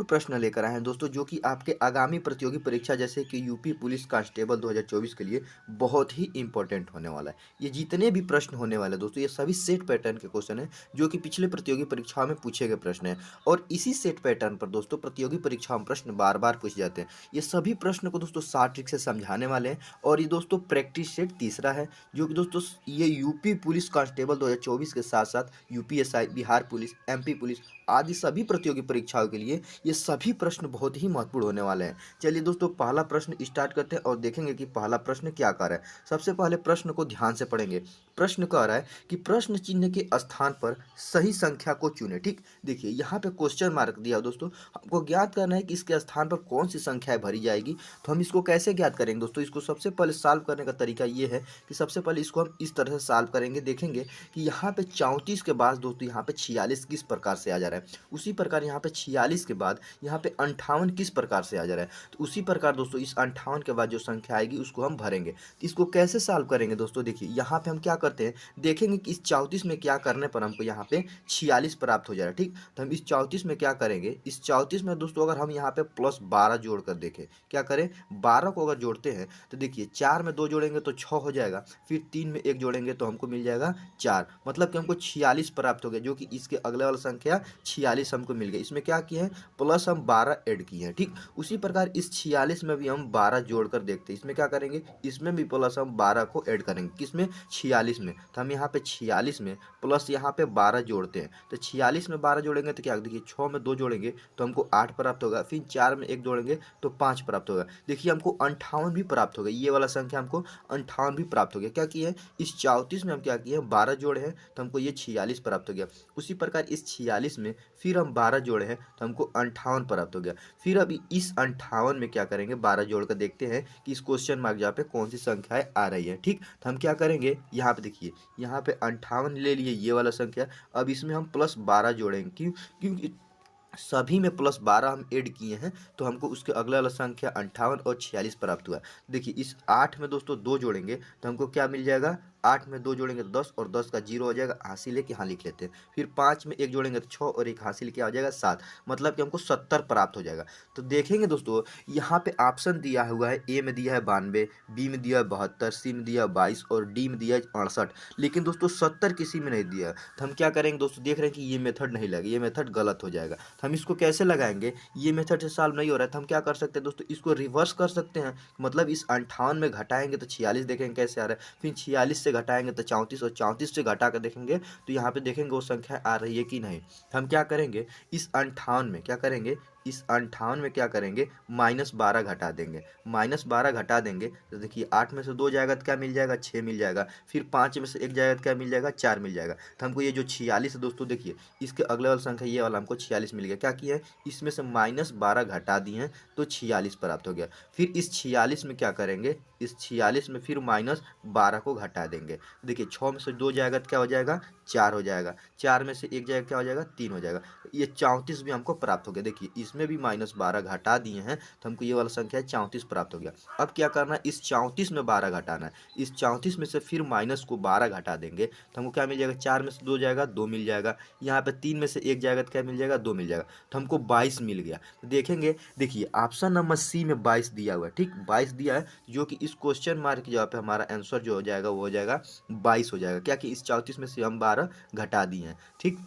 प्रश्न लेकर आए हैं दोस्तों, जो कि आपके आगामी प्रतियोगी परीक्षा जैसे कि यूपी पुलिस कांस्टेबल 2024 के लिए बहुत ही इंपॉर्टेंट होने वाला है। ये जितने भी प्रश्न होने वाले हैं दोस्तों, ये सभी सेट पैटर्न के क्वेश्चन हैं, जो कि पिछले प्रतियोगी परीक्षाओं में पूछे गए प्रश्न हैं। और इसी सेट पैटर्न पर दोस्तों प्रतियोगी परीक्षाओं में प्रश्न बार बार पूछे जाते हैं। ये सभी प्रश्न को दोस्तों शॉर्ट ट्रिक से समझाने वाले हैं। और ये दोस्तों प्रैक्टिस सेट तीसरा है, जो कि दोस्तों ये यूपी पुलिस कांस्टेबल 2024 के साथ साथ UPSI, Bihar police, MP police आदि सभी प्रतियोगी परीक्षाओं के लिए ये सभी प्रश्न बहुत ही महत्वपूर्ण होने वाले हैं। चलिए दोस्तों, पहला प्रश्न स्टार्ट करते हैं और देखेंगे कि पहला प्रश्न क्या कह रहा है। सबसे पहले प्रश्न को ध्यान से पढ़ेंगे। प्रश्न कह रहा है कि प्रश्न चिन्ह के स्थान पर सही संख्या को चुने। ठीक, देखिए यहाँ पे क्वेश्चन मार्क दिया दोस्तों, हमको ज्ञात करना है कि इसके स्थान पर कौन सी संख्याएं भरी जाएगी। तो हम इसको कैसे ज्ञात करेंगे दोस्तों? इसको सबसे पहले सॉल्व करने का तरीका ये है कि सबसे पहले इसको हम इस तरह से सॉल्व करेंगे। देखेंगे कि यहाँ पे 34 के बाद दोस्तों यहाँ पे 46 किस प्रकार से आ जा रहा है। उसी प्रकार यहाँ पे 46 के बाद यहाँ पे 58 किस प्रकार से आ जा रहा है। तो उसी प्रकार दोस्तों इस 58 के बाद जो संख्या आएगी उसको हम भरेंगे। तो इसको कैसे सॉल्व करेंगे दोस्तों? देखिए यहाँ पे हम क्या करते हैं, देखेंगे कि इस 34 में क्या करने पर हमको यहाँ पे 46 प्राप्त हो जा रहा है। ठीक, तो हम इस 34 में क्या करेंगे, इस 34 में दोस्तों अगर हम यहाँ पे +12 जोड़ कर देखें, क्या करें, 12 को अगर जोड़ते हैं तो देखिए 4 में 2 जोड़ेंगे तो 6 हो जाएगा, फिर 3 में 1 जोड़ेंगे तो हमको मिल जाएगा 4, मतलब कि हमको 46 प्राप्त हो गया, जो कि इसके अगले वाला संख्या 46 हमको मिल गया। इसमें क्या किए हैं, प्लस हम 12 ऐड किए हैं। ठीक, उसी प्रकार इस 46 में भी हम 12 जोड़कर देखते हैं। इसमें क्या करेंगे, इसमें भी प्लस हम 12 को ऐड करेंगे, किसमें, 46 में। तो हम यहाँ पे 46 में प्लस यहाँ पे 12 जोड़ते हैं। तो 46 में 12 जोड़ेंगे तो क्या, देखिए 6 में 2 जोड़ेंगे तो हमको 8 प्राप्त होगा, फिर 4 में 1 जोड़ेंगे तो 5 प्राप्त होगा। देखिए हमको 58 भी प्राप्त हो गया, ये वाला संख्या हमको 58 भी प्राप्त हो गया। क्या किए, इस 34 में हम क्या किए, 12 जोड़े हैं तो हमको ये 46 प्राप्त हो गया। उसी प्रकार इस 46 में फिर हम 12 जोड़े हैं तो हमको 58 प्राप्त हो गया। फिर अभी इस 58 में क्या करेंगे, 12 जोड़ कर देखते हैं कि इस क्वेश्चन मार्क जहाँ पे कौन सी संख्याएं आ रही है। ठीक, तो हम क्या करेंगे, यहाँ पे देखिए, यहाँ पे 58 ले लिए ये वाला संख्या। अब इसमें हम +12 जोड़ेंगे, क्यों, क्योंकि सभी में +12 हम ऐड किए हैं, तो हमको उसके अगला वाला संख्या 58 और 46 प्राप्त हुआ। देखिए इस 8 में दोस्तों 2 जोड़ेंगे तो हमको क्या मिल जाएगा, 8 में 2 जोड़ेंगे 10 और 10 का 0 हो जाएगा, हासिल लेके यहाँ लिख लेते हैं। फिर 5 में 1 जोड़ेंगे तो 6 और 1 हासिल क्या हो जाएगा, 7, मतलब कि हमको 70 प्राप्त हो जाएगा। तो देखेंगे दोस्तों यहाँ पे ऑप्शन दिया हुआ है, ए में दिया है 92, बी में दिया है 72, सी में दिया है 22 और डी में दिया है 68, लेकिन दोस्तों 70 किसी में नहीं दिया है। तो हम क्या करेंगे दोस्तों, देख रहे हैं कि ये मेथड नहीं लगेगा, ये मेथड गलत हो जाएगा। तो हम इसको कैसे लगाएंगे, ये मेथड से सॉल्व नहीं हो रहा है तो हम क्या कर सकते हैं दोस्तों, इसको रिवर्स कर सकते हैं। मतलब इस 58 में घटाएंगे तो 46 देखेंगे कैसे आ रहा है, फिर 46 से घटाएंगे तो 34 और 34 से घटा कर देखेंगे तो यहाँ पे देखेंगे वो संख्या आ रही है कि नहीं। हम क्या करेंगे, इस 58 में क्या करेंगे, इस 58 में क्या करेंगे, -12 घटा देंगे। -12 घटा देंगे तो देखिए 8 में से 2 जाएगा तो क्या मिल जाएगा, 6 मिल जाएगा। फिर 5 में से 1 जाएगा तो क्या मिल जाएगा, 4 मिल जाएगा। तो हमको ये जो 46 है दोस्तों, देखिए इसके अगले वाला संख्या ये वाला हमको 46 मिल गया। क्या किया है, इसमें से -12 घटा दिए हैं तो 46 प्राप्त हो गया। फिर इस 46 में क्या करेंगे, इस 46 में फिर -12 को घटा देंगे। देखिए 6 में से 2 जाएगा तो क्या हो जाएगा, 4 हो जाएगा। 4 में से 1 जाएगा क्या हो जाएगा, 3 हो जाएगा। ये 34 भी हमको प्राप्त हो गया। देखिए इसमें भी -12 घटा दिए हैं तो हमको ये वाला संख्या 34 प्राप्त हो गया। अब क्या करना है, इस 34 में 12 घटाना है। इस 34 में से फिर माइनस को 12 घटा देंगे तो हमको क्या मिल जाएगा, 4 में से 2 जाएगा 2 मिल जाएगा। यहाँ पे 3 में से 1 जाएगा तो क्या मिल जाएगा, 2 मिल जाएगा। तो हमको 22 मिल गया। तो देखेंगे, देखिए ऑप्शन नंबर सी में 22 दिया हुआ है। ठीक, 22 दिया है, जो कि इस क्वेश्चन मार्क की जगह पे हमारा आंसर जो हो जाएगा वो हो जाएगा 22 हो जाएगा। क्या कि इस 34 में से हम 12 घटा दिए हैं। ठीक,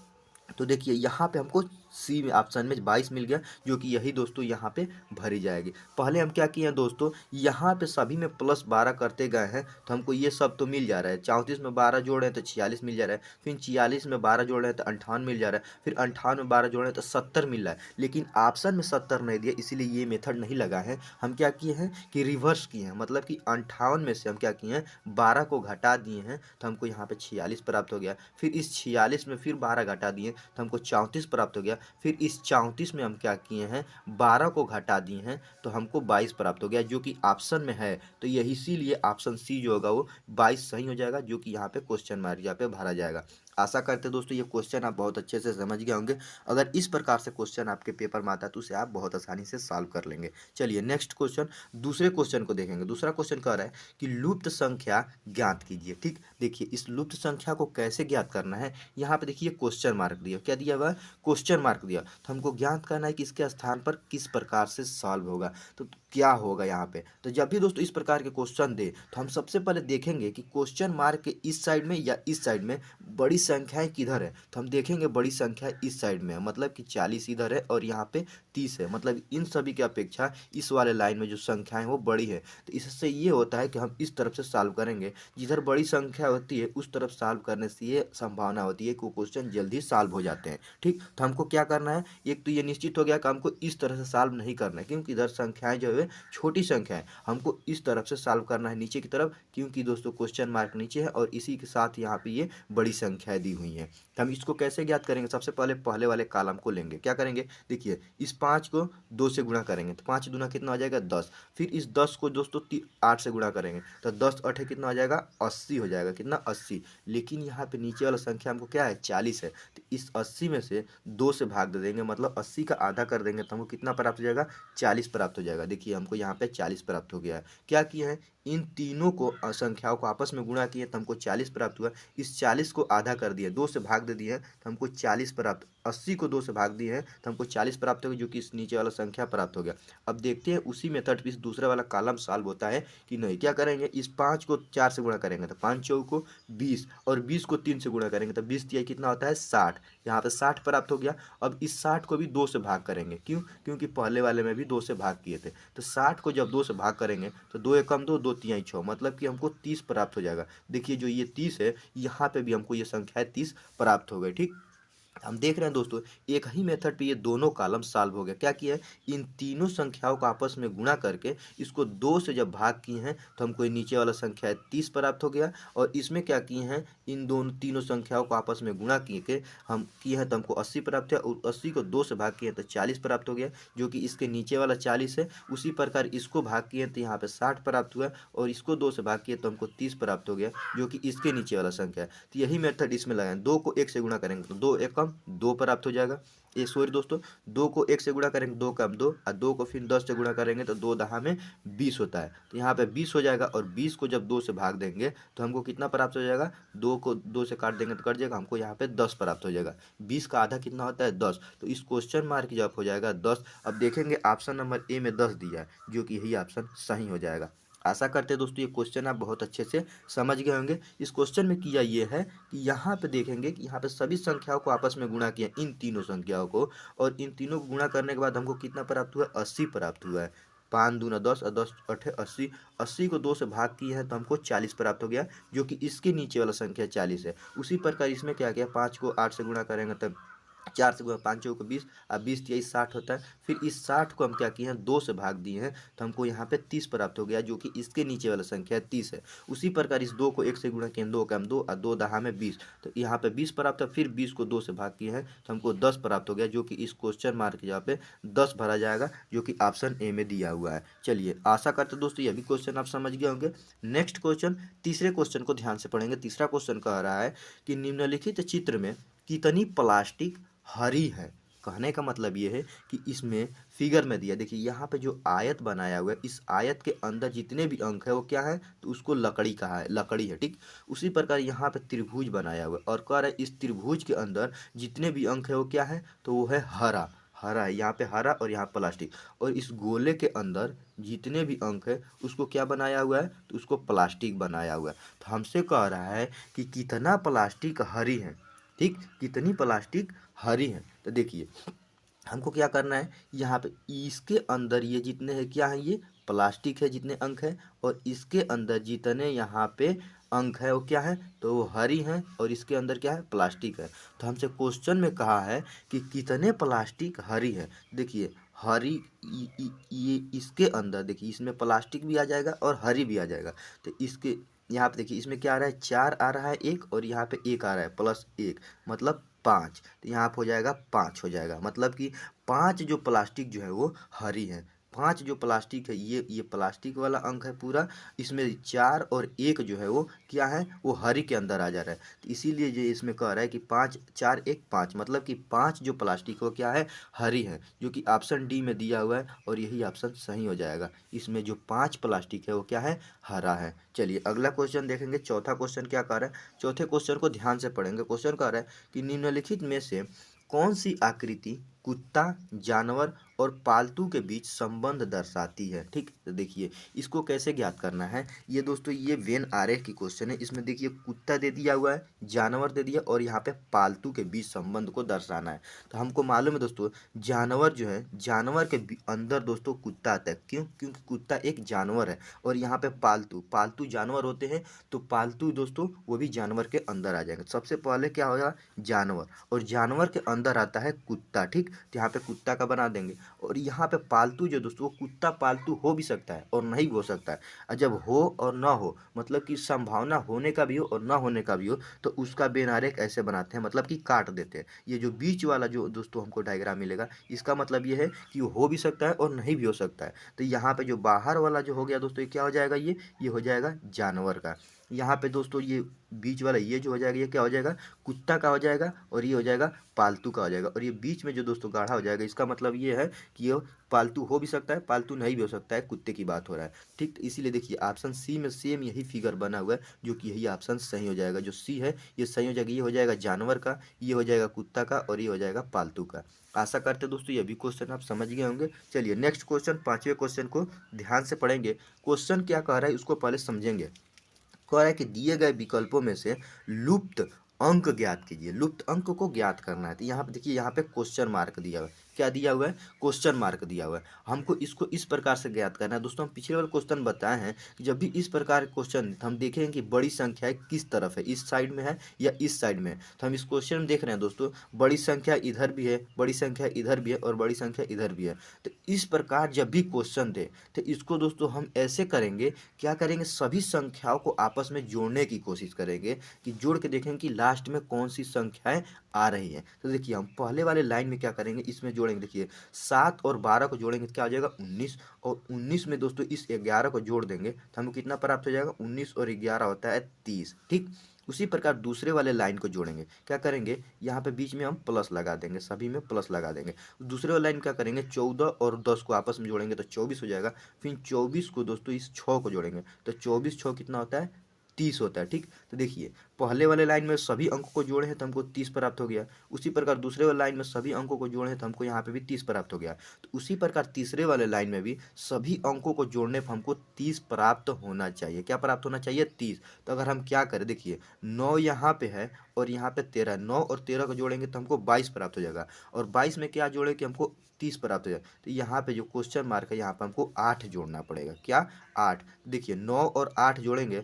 तो देखिए यहाँ पे हमको सी में ऑप्शन में 22 मिल गया, जो कि यही दोस्तों यहाँ पे भरी जाएगी। पहले हम क्या किए हैं दोस्तों, यहाँ पे सभी में +12 करते गए हैं तो हमको ये सब तो मिल जा रहा है। 34 में 12 जोड़ रहे हैं तो 46 मिल जा रहा है, फिर 46 में 12 जोड़ रहे हैं तो 58 मिल जा रहा है, फिर 58 में 12 जोड़ रहे हैं तो 70 मिल रहा है। लेकिन ऑप्शन में 70 नहीं दिया, इसीलिए ये मेथड नहीं लगा है। हम क्या किए हैं कि रिवर्स किए हैं, मतलब कि 58 में से हम क्या किए हैं, 12 को घटा दिए हैं तो हमको यहाँ पे 46 प्राप्त हो गया। फिर इस 46 में फिर 12 घटा दिए तो हमको 34 प्राप्त हो गया। फिर इस 34 में हम क्या किए हैं, 12 को घटा दिए हैं तो हमको 22 प्राप्त हो गया, जो कि ऑप्शन में है। तो यही इसीलिए ऑप्शन सी जो होगा वो 22 सही हो जाएगा, जो कि यहाँ पे क्वेश्चन मार्क यहाँ पे भरा जाएगा। आशा करते हैं दोस्तों ये क्वेश्चन आप बहुत अच्छे से समझ गए होंगे। अगर इस प्रकार से क्वेश्चन आपके पेपर में आता है तो उसे आप बहुत आसानी से सॉल्व कर लेंगे। चलिए नेक्स्ट क्वेश्चन, दूसरे क्वेश्चन को देखेंगे। दूसरा क्वेश्चन कह रहा है कि लुप्त संख्या ज्ञात कीजिए। ठीक, देखिए इस लुप्त संख्या को कैसे ज्ञात करना है। यहाँ पे देखिए क्वेश्चन मार्क दिया, क्या दिया हुआ है, क्वेश्चन मार्क दिया। तो हमको ज्ञात करना है कि इसके स्थान पर किस प्रकार से सॉल्व होगा, तो क्या होगा यहाँ पे। तो जब भी दोस्तों इस प्रकार के क्वेश्चन दे तो हम सबसे पहले देखेंगे कि क्वेश्चन मार्क के इस साइड में या इस साइड में बड़ी संख्याएं किधर है। तो हम देखेंगे बड़ी संख्या इस साइड में है, मतलब कि 40 इधर है और यहाँ पे 30 है। मतलब इन सभी की अपेक्षा इस वाले लाइन में जो संख्याएं वो बड़ी है। तो इससे ये होता है कि हम इस तरफ से सॉल्व करेंगे। जिधर बड़ी संख्या होती है उस तरफ सॉल्व करने से ये संभावना होती है कि वो क्वेश्चन जल्दी सॉल्व हो जाते हैं। ठीक, तो हमको क्या करना है, एक तो ये निश्चित हो गया कि हमको इस तरह से सॉल्व नहीं करना है, क्योंकि इधर संख्याएं जो है छोटी संख्या है। हमको इस तरफ से सॉल्व करना है नीचे की तरफ, क्योंकि दोस्तों क्वेश्चन मार्क नीचे है और इसी के साथ यहाँ पे ये बड़ी संख्याएं दी हुई हैं। हम इसको कैसे ज्ञात करेंगे, सबसे पहले पहले वाले कॉलम को लेंगे। क्या करेंगे, देखिए इस 5 को 2 से गुणा करेंगे तो 5 दूना कितना हो जाएगा 10। फिर इस 10 को दोस्तों 8 से गुणा करेंगे तो 10 8 कितना हो जाएगा 80 हो जाएगा। कितना 80। लेकिन यहाँ पे नीचे वाला संख्या हमको क्या है 40 है। तो इस 80 में से 2 से भाग दे देंगे, मतलब 80 का आधा कर देंगे तो हमको कितना प्राप्त हो जाएगा 40 प्राप्त हो जाएगा। देखिए हमको यहाँ पे 40 प्राप्त हो गया है। क्या किए हैं, इन तीनों को संख्याओं को आपस में गुणा किए तो हमको 40 प्राप्त हुआ। इस 40 को आधा कर दिए, 2 से भाग दे दिए तो हमको 40 प्राप्त, 80 को 2 से भाग दिए हैं तो हमको 40 प्राप्त हो गया, जो कि इस नीचे वाला संख्या प्राप्त हो गया। अब देखते हैं उसी मेथड पे दूसरा वाला कॉलम सॉल्व होता है कि नहीं। क्या करेंगे, इस 5 को 4 से गुणा करेंगे तो 5 चौक को 20 और 20 को 3 से गुणा करेंगे तो 20 तिहाई कितना होता है 60। यहाँ पे 60 प्राप्त हो गया। अब इस 60 को भी 2 से भाग करेंगे, क्यों, क्योंकि पहले वाले में भी 2 से भाग किए थे। तो 60 को जब 2 से भाग करेंगे तो 2 एकम 2, 2 तिहाई 6, मतलब कि हमको 30 प्राप्त हो जाएगा। देखिए जो ये 30 है यहाँ पे भी हमको ये संख्या 30 प्राप्त हो गई। ठीक, हम देख रहे हैं दोस्तों एक ही मेथड पे ये दोनों कॉलम सॉल्व हो गया। क्या किया है, इन तीनों संख्याओं को आपस में गुणा करके इसको 2 से जब भाग किए हैं तो हमको ये नीचे वाला संख्या 30 प्राप्त हो गया। और इसमें क्या किए हैं, इन दोनों तीनों संख्याओं को आपस में गुणा किए हम किए हैं तो हमको 80 प्राप्त हुआ, और 80 को 2 से भाग किए तो 40 प्राप्त हो गया, जो कि इसके नीचे वाला 40 है। उसी प्रकार इसको भाग किए तो यहाँ पे 60 प्राप्त हुआ, और इसको 2 से भाग किए तो हमको 30 प्राप्त हो गया, जो कि इसके नीचे वाला संख्या है। तो यही मेथड इसमें लगाएं, 2 को 1 से गुणा करेंगे तो 2 एकम 2 प्राप्त हो जाएगा। ये सॉरी दोस्तों, 2 को 1 से गुणा करेंगे 2 कम 2, और 2 को फिर 10 से गुणा करेंगे तो 2 दहा में 20 होता है। तो यहाँ पे 20 हो जाएगा, और 20 को जब 2 से भाग देंगे तो हमको कितना प्राप्त हो जाएगा, 2 को 2 से काट देंगे तो कट जाएगा, हमको यहाँ पे 10 प्राप्त हो जाएगा। 20 का आधा कितना होता है 10। तो इस क्वेश्चन मार्क जब हो जाएगा 10। अब देखेंगे ऑप्शन नंबर ए में 10 दिया है, जो कि यही ऑप्शन सही हो जाएगा। आशा करते हैं दोस्तों ये क्वेश्चन आप बहुत अच्छे से समझ गए होंगे। इस क्वेश्चन में किया ये है कि यहाँ पे देखेंगे कि यहाँ पे सभी संख्याओं को आपस में गुणा किया, इन तीनों संख्याओं को, और इन तीनों को गुणा करने के बाद हमको कितना प्राप्त हुआ 80 प्राप्त हुआ है। 5 दूना 10 और 10 अठे 80। 80 को 2 से भाग किए हैं तो हमको 40 प्राप्त हो गया, जो कि इसके नीचे वाला संख्या 40 है। उसी प्रकार इसमें क्या किया, 5 को 8 से गुणा करेंगे तब 4 से गुणा 5 चौको 20 और 20 तिहाई 60 होता है। फिर इस 60 को हम क्या किए हैं 2 से भाग दिए हैं तो हमको यहाँ पे 30 प्राप्त हो गया, जो कि इसके नीचे वाला संख्या 30 है। उसी प्रकार इस 2 को 1 से गुणा किए 2 कम 2 और 2 दहा में 20, तो यहाँ पे 20 प्राप्त है। फिर 20 को 2 से भाग किए हैं तो हमको 10 प्राप्त हो गया, जो कि इस क्वेश्चन मार्क के यहाँ पे 10 भरा जाएगा, जो कि ऑप्शन ए में दिया हुआ है। चलिए आशा करते दोस्तों ये भी क्वेश्चन आप समझ गए होंगे। नेक्स्ट क्वेश्चन, तीसरे क्वेश्चन को ध्यान से पढ़ेंगे। तीसरा क्वेश्चन कह रहा है कि निम्नलिखित चित्र में कितनी प्लास्टिक हरी है। कहने का मतलब ये है कि इसमें फिगर में दिया, देखिए यहाँ पे जो आयत बनाया हुआ है, इस आयत के अंदर जितने भी अंक है वो क्या है, तो उसको लकड़ी कहा है, लकड़ी है। ठीक, उसी प्रकार यहाँ पे त्रिभुज बनाया हुआ है और कह रहा है इस त्रिभुज के अंदर जितने भी अंक है वो क्या है, तो वो है हरा। हरा है यहाँ पे, हरा और यहाँ प्लास्टिक। और इस गोले के अंदर जितने भी अंक है उसको क्या बनाया हुआ है, तो उसको प्लास्टिक बनाया हुआ है। तो हमसे कह रहा है कि कितना प्लास्टिक हरी है। ठीक, कितनी प्लास्टिक हरी है। तो देखिए हमको क्या करना है, यहाँ पे इसके अंदर ये जितने हैं क्या है, ये प्लास्टिक है जितने अंक है, और इसके अंदर जितने यहाँ पे अंक है वो क्या है, तो वो हरी हैं, और इसके अंदर क्या है प्लास्टिक है। तो हमसे क्वेश्चन में कहा है कि कितने प्लास्टिक हरी है। देखिए हरी ये इसके अंदर देखिए इसमें प्लास्टिक भी आ जाएगा और हरी भी आ जाएगा। तो इसके यहाँ पे देखिए इसमें क्या आ रहा है 4 आ रहा है एक, और यहाँ पे 1 आ रहा है प्लस 1, मतलब 5। तो यहाँ पे हो जाएगा 5 हो जाएगा, मतलब कि 5 जो प्लास्टिक जो है वो हरी है। 5 जो प्लास्टिक है ये प्लास्टिक वाला अंक है पूरा, इसमें 4 और 1 जो है वो क्या है, वो हरी के अंदर आ जा रहा है। तो इसीलिए ये इसमें कह रहा है कि 5 4 1 5, मतलब कि 5 जो प्लास्टिक है वो क्या है, हरी है, जो कि ऑप्शन डी में दिया हुआ है और यही ऑप्शन सही हो जाएगा। इसमें जो 5 प्लास्टिक है वो क्या है, हरा है। चलिए अगला क्वेश्चन देखेंगे। चौथा क्वेश्चन क्या कह रहा है, चौथे क्वेश्चन को ध्यान से पढ़ेंगे। क्वेश्चन कह रहा है कि निम्नलिखित में से कौन सी आकृति कुत्ता, जानवर और पालतू के बीच संबंध दर्शाती है। ठीक, तो देखिए इसको कैसे ज्ञात करना है। ये दोस्तों ये वेन आरेख की क्वेश्चन है। इसमें देखिए कुत्ता दे दिया हुआ है, जानवर दे दिया और यहाँ पे पालतू के बीच संबंध को दर्शाना है। तो हमको मालूम है दोस्तों, जानवर जो है, जानवर के अंदर दोस्तों कुत्ता आता है। क्यों? क्योंकि कुत्ता एक जानवर है। और यहाँ पे पालतू पालतू जानवर होते हैं, तो पालतू दोस्तों वो भी जानवर के अंदर आ जाएंगे। सबसे पहले क्या होगा, जानवर, और जानवर के अंदर आता है कुत्ता। ठीक, तो यहाँ पे कुत्ता का बना देंगे। और यहाँ पे पालतू जो दोस्तों, वो कुत्ता पालतू हो भी सकता है और नहीं भी हो सकता है। और जब हो और ना हो, मतलब कि संभावना होने का भी हो और ना होने का भी हो, तो उसका बेन आरेख ऐसे बनाते हैं, मतलब कि काट देते हैं। ये जो बीच वाला जो दोस्तों हमको डायग्राम मिलेगा, इसका मतलब ये है कि हो भी सकता है और नहीं भी हो सकता है। तो यहाँ पे जो बाहर वाला जो हो गया दोस्तों, ये क्या हो जाएगा, ये हो जाएगा जानवर का। यहाँ पे दोस्तों ये बीच वाला ये जो हो जाएगा, ये क्या हो जाएगा, कुत्ता का हो जाएगा, और ये हो जाएगा पालतू का हो जाएगा। और ये बीच में जो दोस्तों गाढ़ा हो जाएगा, इसका मतलब ये है कि ये पालतू हो भी सकता है, पालतू नहीं भी हो सकता है, कुत्ते की बात हो रहा है। ठीक, तो इसीलिए देखिए ऑप्शन सी में सेम यही फिगर बना हुआ है, जो कि यही ऑप्शन सही हो जाएगा। जो सी है ये सही हो जाएगा। ये हो जाएगा जानवर का, ये हो जाएगा कुत्ता का, और ये हो जाएगा पालतू का। आशा करते हैं दोस्तों ये भी क्वेश्चन आप समझ गए होंगे। चलिए नेक्स्ट क्वेश्चन, पांचवें क्वेश्चन को ध्यान से पढ़ेंगे। क्वेश्चन क्या कह रहा है उसको पहले समझेंगे। कह रहा है कि दिए गए विकल्पों में से लुप्त अंक ज्ञात कीजिए। लुप्त अंक को ज्ञात करना है। तो यहाँ पे देखिए, यहाँ पे क्वेश्चन मार्क दिया हुआ है। क्या दिया हुआ है, क्वेश्चन मार्क दिया हुआ है। हमको इसको इस प्रकार से ज्ञात करना है। दोस्तों हम पिछले वाले क्वेश्चन बताए हैं कि जब भी इस प्रकार के क्वेश्चन, हम देखेंगे कि बड़ी संख्या किस तरफ है, इस साइड में है या इस साइड में है। तो हम इस क्वेश्चन में देख रहे हैं दोस्तों, बड़ी संख्या इधर भी है, बड़ी संख्या इधर भी है और बड़ी संख्या इधर भी है। तो इस प्रकार जब भी क्वेश्चन दे, तो इसको दोस्तों हम ऐसे करेंगे, क्या करेंगे, सभी संख्याओं को आपस में जोड़ने की कोशिश करेंगे, कि जोड़ के देखेंगे कि लास्ट में कौन सी संख्याएं आ रही हैं। तो देखिए हम पहले वाले लाइन में क्या करेंगे, इसमें जोड़ेंगे। देखिए 7 और 12 को जोड़ेंगे तो क्या हो जाएगा, 19। और 19 में दोस्तों इस 11 को जोड़ देंगे तो हमको कितना प्राप्त हो जाएगा, 19 और 11 होता है 30। ठीक, उसी प्रकार दूसरे वाले लाइन को जोड़ेंगे। क्या करेंगे, यहाँ पे बीच में हम प्लस लगा देंगे, सभी में प्लस लगा देंगे। दूसरे वाले लाइन क्या करेंगे, 14 और 10 को आपस में जोड़ेंगे तो 24 हो जाएगा। फिर 24 को दोस्तों इस 6 को जोड़ेंगे तो 24 6 कितना होता है, 30 होता है। ठीक, तो देखिए पहले वाले लाइन में सभी अंकों को जोड़े हैं तो हमको 30 प्राप्त हो गया। उसी प्रकार दूसरे वाले लाइन में सभी अंकों को जोड़े हैं तो हमको यहाँ पे भी 30 प्राप्त हो गया। तो उसी प्रकार तीसरे वाले लाइन में भी सभी अंकों को जोड़ने पर हमको 30 प्राप्त होना चाहिए। क्या प्राप्त होना चाहिए, 30। तो अगर हम क्या करें, देखिए 9 यहाँ पे है और यहाँ पे 13, 9 और 13 को जोड़ेंगे तो हमको 22 प्राप्त हो जाएगा। और 22 में क्या जोड़े कि हमको 30 प्राप्त हो जाए। तो यहाँ पे जो क्वेश्चन मार्क है, यहाँ पे हमको 8 जोड़ना पड़ेगा। क्या, 8। देखिए 9 और 8 जोड़ेंगे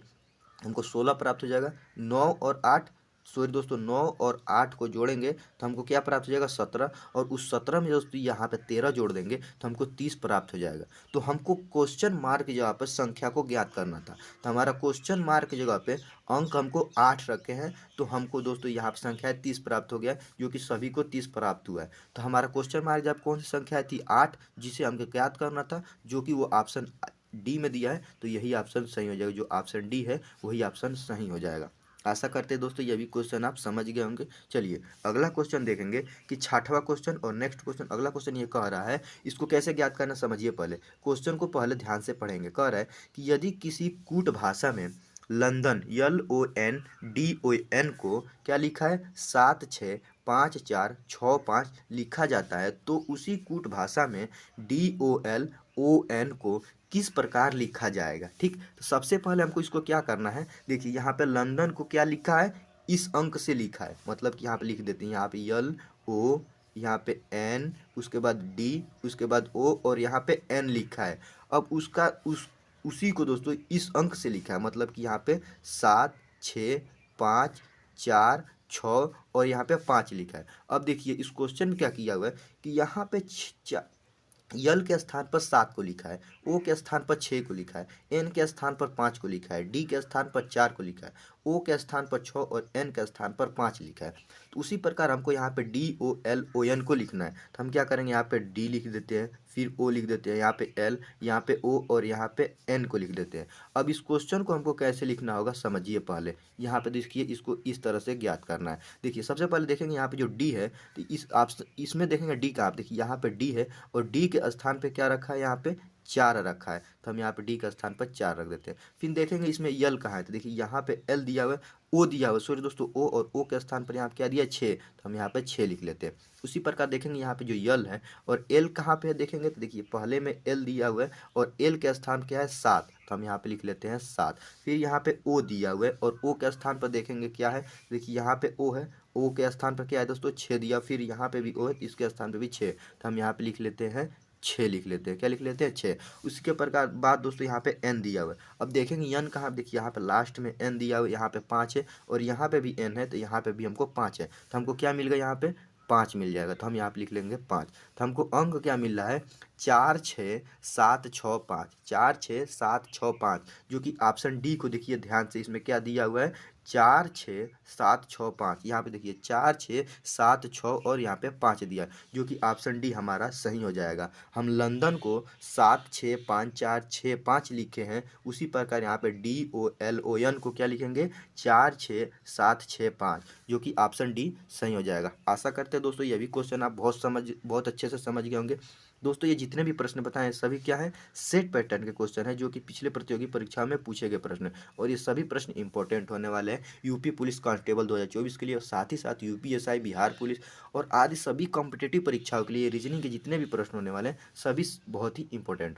हमको 16 प्राप्त हो जाएगा। 9 और 8, सॉरी दोस्तों 9 और 8 को जोड़ेंगे तो हमको क्या प्राप्त हो जाएगा, 17। और उस 17 में दोस्तों यहाँ पे 13 जोड़ देंगे तो हमको 30 प्राप्त हो जाएगा। तो हमको क्वेश्चन मार्क की जगह पर संख्या को ज्ञात करना था। तो हमारा क्वेश्चन मार्क की जगह पे अंक हमको 8 रखे हैं, तो हमको दोस्तों यहाँ पर संख्या 30 प्राप्त हो गया, जो कि सभी को 30 प्राप्त हुआ है। तो हमारा क्वेश्चन मार्क जब कौन सी संख्या थी, 8, जिसे हमको ज्ञात करना था, जो कि वो ऑप्शन डी में दिया है। तो यही ऑप्शन सही हो जाएगा, जो ऑप्शन डी है वही ऑप्शन सही हो जाएगा। आशा करते हैं दोस्तों ये भी क्वेश्चन आप समझ गए होंगे। चलिए अगला क्वेश्चन देखेंगे कि छठवां क्वेश्चन और नेक्स्ट क्वेश्चन। अगला क्वेश्चन ये कह रहा है, इसको कैसे ज्ञात करना समझिए। पहले क्वेश्चन को पहले ध्यान से पढ़ेंगे। कह रहा है कि यदि किसी कूट भाषा में लंदन LONDON को क्या लिखा है, 765465 लिखा जाता है, तो उसी कूट भाषा में DOLON को किस प्रकार लिखा जाएगा। ठीक, तो सबसे पहले हमको इसको क्या करना है, देखिए यहाँ पे लंदन को क्या लिखा है, इस अंक से लिखा है, मतलब कि यहाँ पे लिख देते हैं, यहाँ पे LO, यहाँ पे N, उसके बाद D, उसके बाद O और यहाँ पे N लिखा है। अब उसका उसी को दोस्तों इस अंक से लिखा है, मतलब कि यहाँ पे 7 6 5 4 6 और यहाँ पे 5 लिखा है। अब देखिए इस क्वेश्चन में क्या किया हुआ है कि यहाँ पे यल के स्थान पर 7 को लिखा है, ओ के स्थान पर 6 को लिखा है, एन के स्थान पर 5 को लिखा है, डी के स्थान पर 4 को लिखा है, ओ के स्थान पर 6 और एन के स्थान पर 5 लिखा है। तो उसी प्रकार हमको यहाँ पे DOLON को लिखना है, तो हम क्या करेंगे, यहाँ पे डी लिख देते हैं, फिर ओ लिख देते हैं, यहाँ पे एल, यहाँ पे ओ और यहाँ पे एन को लिख देते हैं। अब इस क्वेश्चन को हमको कैसे लिखना होगा समझिए। पहले यहाँ पे देखिए, इसको इस तरह से ज्ञात करना है। देखिए सबसे पहले देखेंगे यहाँ पे जो डी है, तो इस आप इसमें देखेंगे डी का, आप देखिए यहाँ पे डी है और डी के स्थान पे क्या रखा है, यहाँ पे 4 रखा है, तो हम यहाँ पे डी के स्थान पर 4 रख देते हैं। फिर देखेंगे इसमें यल कहाँ है, तो देखिए यहाँ पे एल दिया हुआ है, ओ दिया हुआ है, सॉरी दोस्तों, ओ, और ओ के स्थान पर यहाँ पे क्या दिया 6, तो हम यहाँ पे 6 लिख लेते हैं। उसी प्रकार देखेंगे यहाँ पे जो यल है और एल कहाँ पे है देखेंगे, तो देखिए पहले में एल दिया हुआ है और एल के स्थान क्या है 7, तो हम यहाँ पे लिख लेते हैं 7। फिर यहाँ पे ओ दिया हुआ है और ओ के स्थान पर देखेंगे क्या है, देखिए यहाँ पे ओ है, ओ के स्थान पर क्या है दोस्तों 6 दिया, फिर यहाँ पे भी ओ है, इसके स्थान पे भी 6, तो हम यहाँ पे लिख लेते हैं 6 लिख लेते हैं। क्या लिख लेते हैं 6। उसके प्रकार बाद दोस्तों यहाँ पे एन दिया हुआ है। अब देखेंगे एन कहाँ, देखिए यहाँ पे लास्ट में एन दिया हुआ है, यहाँ पे 5 है और यहाँ पे भी एन है, तो यहाँ पे भी हमको 5 है, तो हमको क्या मिल गया, यहाँ पे 5 मिल जाएगा, तो हम यहाँ पे लिख लेंगे 5। तो हमको अंक क्या मिल रहा है, 4 6 7 6 5, 4 6 7 6 5, जो कि ऑप्शन डी को देखिए ध्यान से, इसमें क्या दिया हुआ है 4 6 7 6 5, यहाँ पे देखिए 4 6 7 6 और यहाँ पे 5 दिया है, जो कि ऑप्शन डी हमारा सही हो जाएगा। हम लंदन को 7 6 5 4 6 5 लिखे हैं, उसी प्रकार यहाँ पे DOLON को क्या लिखेंगे 4 6 7 6 5, जो कि ऑप्शन डी सही हो जाएगा। आशा करते हैं दोस्तों ये भी क्वेश्चन आप बहुत अच्छे से समझ गए होंगे। दोस्तों ये जितने भी प्रश्न बताएं सभी क्या है, सेट पैटर्न के क्वेश्चन है, जो कि पिछले प्रतियोगी परीक्षाओं में पूछे गए प्रश्न, और ये सभी प्रश्न इंपॉर्टेंट होने वाले हैं यूपी पुलिस कांस्टेबल 2024 के लिए, और साथ ही साथ UPSI, बिहार पुलिस और आदि सभी कॉम्पिटिटिव परीक्षाओं के लिए रीजनिंग के जितने भी प्रश्न होने वाले हैं सभी बहुत ही इंपॉर्टेंट